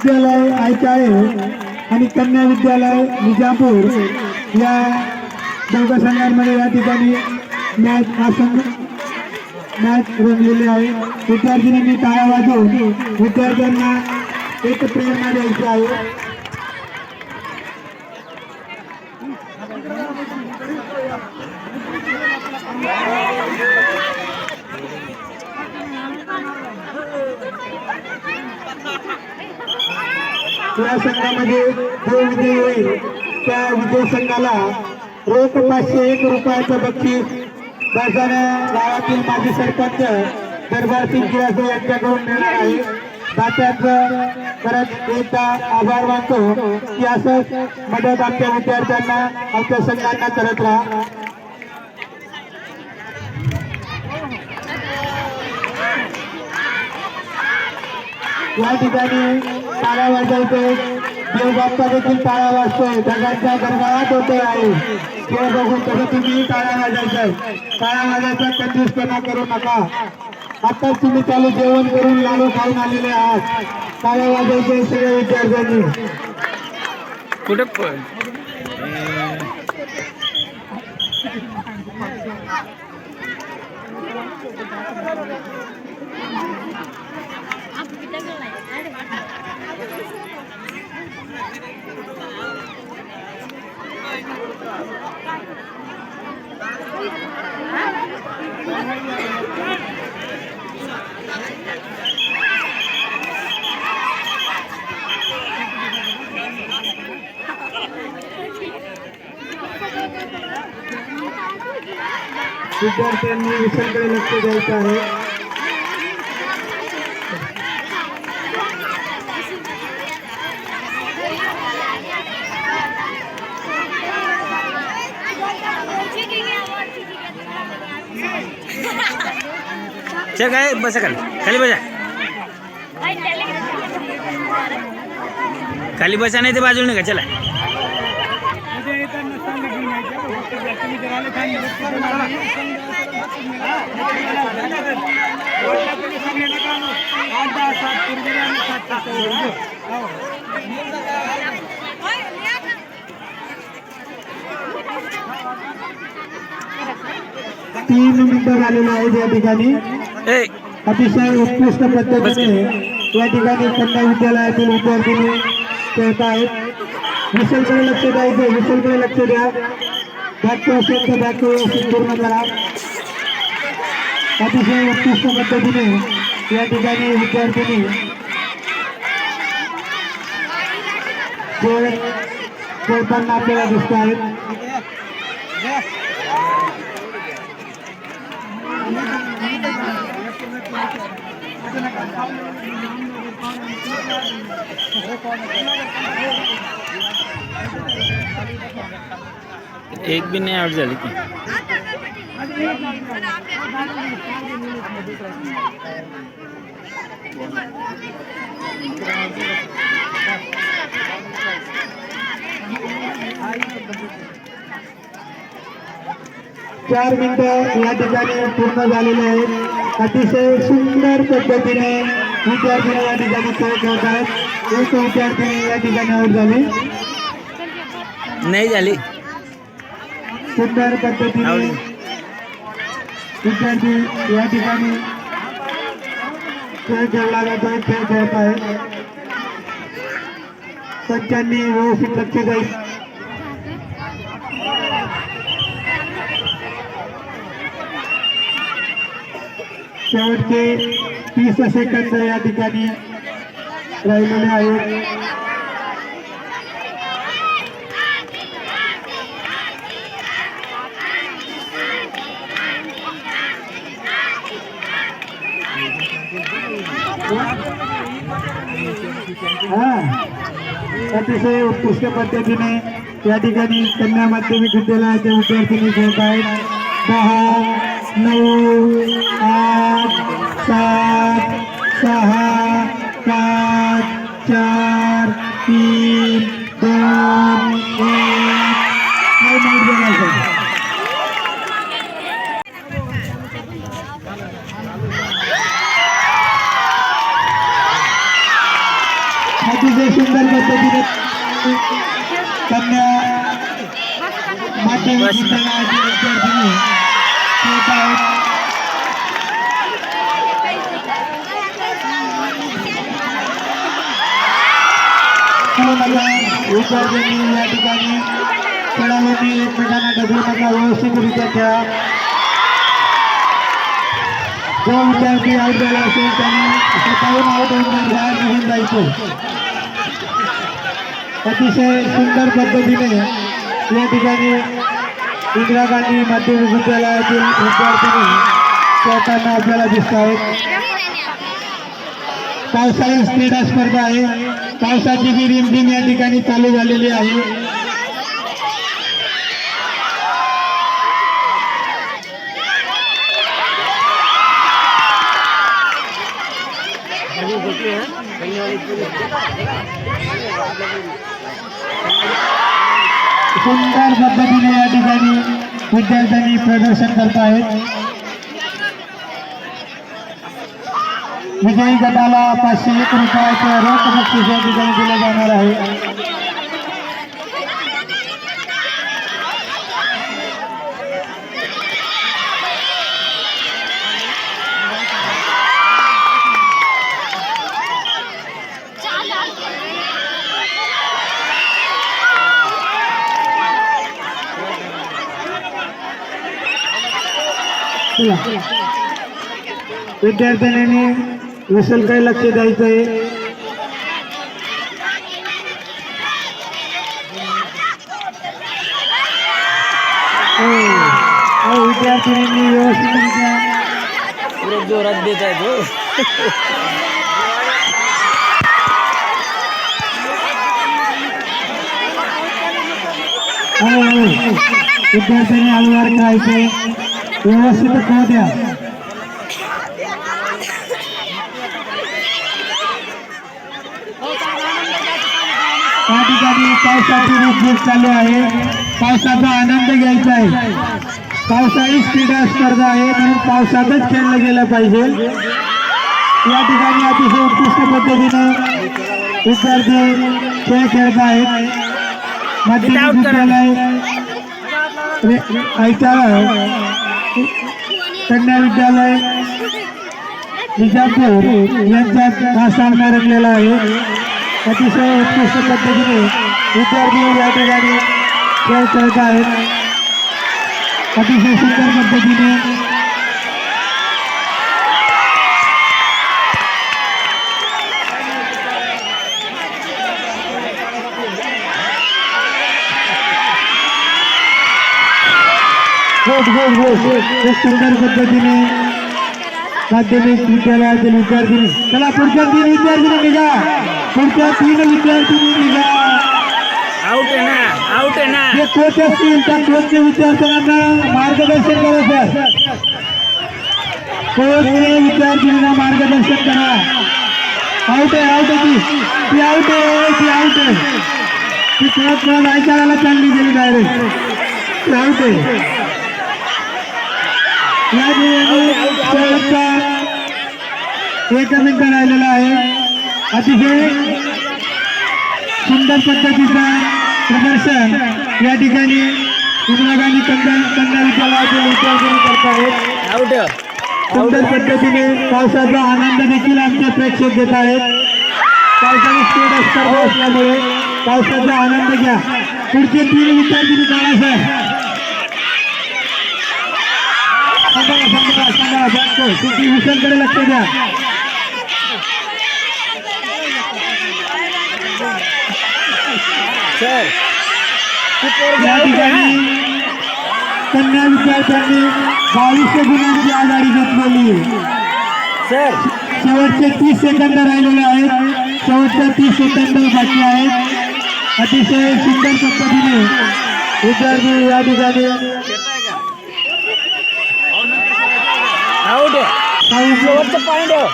विद्यालय आयचाळे आणि कन्या विद्यालय निजामपूर या दोघ संघांमध्ये या ठिकाणी मॅच रंगलेली आहे। विद्यार्थ्यांनी टाळ्या वाजवून विद्यार्थ्यांना एक प्रेरणा द्यायची आहे। या संघामध्ये जो विजय होईल त्या विजय संघाला रोख 501 रुपयाचं बक्षीस बाजारा गावातील माजी सरपंच दरबार सिंग गिरासे यांच्याकडून मिळणार आहे। दात्यांचं परत एकदा आभार मानतो की असंच मदत आमच्या विद्यार्थ्यांना आमच्या संघांना करत राहा। या ठिकाणी टाळ्या वाजवतोय, देवबाप्पा देखील टाळ्या वाजतोय, ढगांचा गरगडाट होतोय आहे। ते बघून तसं तुम्ही टाळ्या वाजायचं, टाळ्या वाजायचा कंजूसपणा करू नका। आताच तुम्ही चालू जेवण करून लाडू खाऊन आलेले आहात, टाळ्या वाजायचे सगळ्या विद्यार्थ्यांनी। कुठे पण विद्यार्थ्यांनी विषयाकडे लक्ष द्यायचं आहे। चल काय बसा खाली बसा, खाली बसा नाही ते बाजूला का चला। तीन मिनिटं झालेले आहेत या ठिकाणी। अतिशय उत्कृष्ट पद्धतीने या ठिकाणी कन्या विद्यालयातील विद्यार्थी खेळत आहेत। विषयाकडे लक्ष द्यायचं, विषयाकडे लक्ष द्या। बॅक असेल तर बॅक पूर्ण करा। अतिशय उत्कृष्ट पद्धतीने या ठिकाणी विद्यार्थ्यांनी खेळताना आपल्याला दिसत आहेत। एक भी नहीं आउट झाली की 4 मिनिटं या ठिकाणी पूर्ण झालेले आहेत। अतिशय सुंदर पद्धतीने विद्यार्थी या ठिकाणी खेळ खेळत आहेत। एक विद्यार्थी या ठिकाणी आउट झाले नाही झाली। सुंदर पद्धतीने विद्यार्थी या ठिकाणी खेळ खेळला जातोय, खेळ खेळत आहेत। पंचांनी व्यवस्थित लक्ष द्यायचं। शेवटचे 30 सेकंद या ठिकाणी राहिलेले आहेत। अतिशय उत्कृष्ट पद्धतीने या ठिकाणी कन्या माध्यमिक विद्यालयाचे विद्यार्थी खेळत आहेत। 10, 9, 8, 7, 6, 5, 4 3 2 1 टाइम आउट झाला सर. अतिशय सुंदर पद्धतीने कन्या माध्यमिक विद्यालयातील विद्यार्थिनी खेळत आहेत. विद्यार्थ्यांनी या ठिकाणी खेळाडूंनी एकमेकांना ढकलू नका, व्यवस्थितरित्या खेळा. जो विद्यार्थी आउट झाला असेल त्याने स्वतःहून आउट होऊन बाहेर निघून जायचं. अतिशय सुंदर पद्धतीने या ठिकाणी इंदिरा गांधी माध्यमिक विद्यालयातील विद्यार्थिनी खेळताना आपल्याला दिसत आहेत. पावसाळी क्रीडा स्पर्धा आहे. पावसाची जी रिमझिम या ठिकाणी चालू झालेली आहे. सुंदर पद्धतीने या ठिकाणी विद्यार्थ्यांनी प्रदर्शन करत आहेत. विजयी गटाला 501 रुपयाचे रोख बक्षीस या ठिकाणी दिले जाणार आहे. विद्यार्थ्यांनी विशेष काही लक्ष द्यायचं आहे. विद्यार्थ्यांनी व्यवस्थितरित्या जोरात देत आहे तो. विद्यार्थ्यांनी हळूवार खेळायचे, व्यवस्थित खेळ द्या. त्या ठिकाणी पावसाची रिपझिम चालू आहे. पावसाचा आनंद घ्यायचा आहे. पावसाळी क्रीडा स्पर्धा आहे म्हणून पावसातच खेळलं गेलं पाहिजे. या ठिकाणी अतिशय उत्कृष्ट पद्धतीने विद्यार्थी खेळ खेळत आहेत. माध्यमिक विद्यालय कन्या विद्यालय विजापूर यांच्यात हा सामना रंगलेला आहे. अतिशय उत्कृष्ट पद्धतीने विद्यार्थी या ठिकाणी खेळ खेळत आहेत. अतिशय सुंदर पद्धतीने खूप सुंदर पद्धतीने माध्यमिक विद्यालयातील विद्यार्थी. चला पुढच्या 3 विद्यार्थी निघा. पुढच्या 3 विद्यार्थी निघा. आउट आहे ना, आउट आहे ना. जे कोच असतील त्या कोचच्या विद्यार्थ्यांना मार्गदर्शन करा सर. कोचने विद्यार्थ्यांना मार्गदर्शन करा. आउट आहे, आउट आहे ती आउट आहे, ती आउट आहे. ती खेळत ऐकायला चालली गेली डायरेक्ट. ती आउट आहे. या शेवटचा 1 मिनिट राहिलेला आहे. अतिशय सुंदर पद्धतीचा प्रदर्शन या ठिकाणी इंदिरा गांधी कन्या विद्यालयातील विद्यार्थी करत आहेत. आउट. सुंदर पद्धतीने पावसाचा आनंद देखील आमचे प्रेक्षक घेत आहेत. पावसाळी क्रीडा स्पर्धा असल्यामुळे पावसाचा आनंद घ्या. पुढचे 3 विद्यार्थी काढा सर. विषयांकडे लक्ष द्या. या ठिकाणी कन्या विद्यार्थ्यांनी 2200 गुणांची आघाडी घेतलेली. शेवटचे 30 सेकंद राहिलेले आहेत. शेवटचे 30 सेकंद बाकी आहेत. अतिशय सुंदर पद्धतीने विद्यार्थी या ठिकाणी आउट आहे. शेवटचं पॉईंट आहे.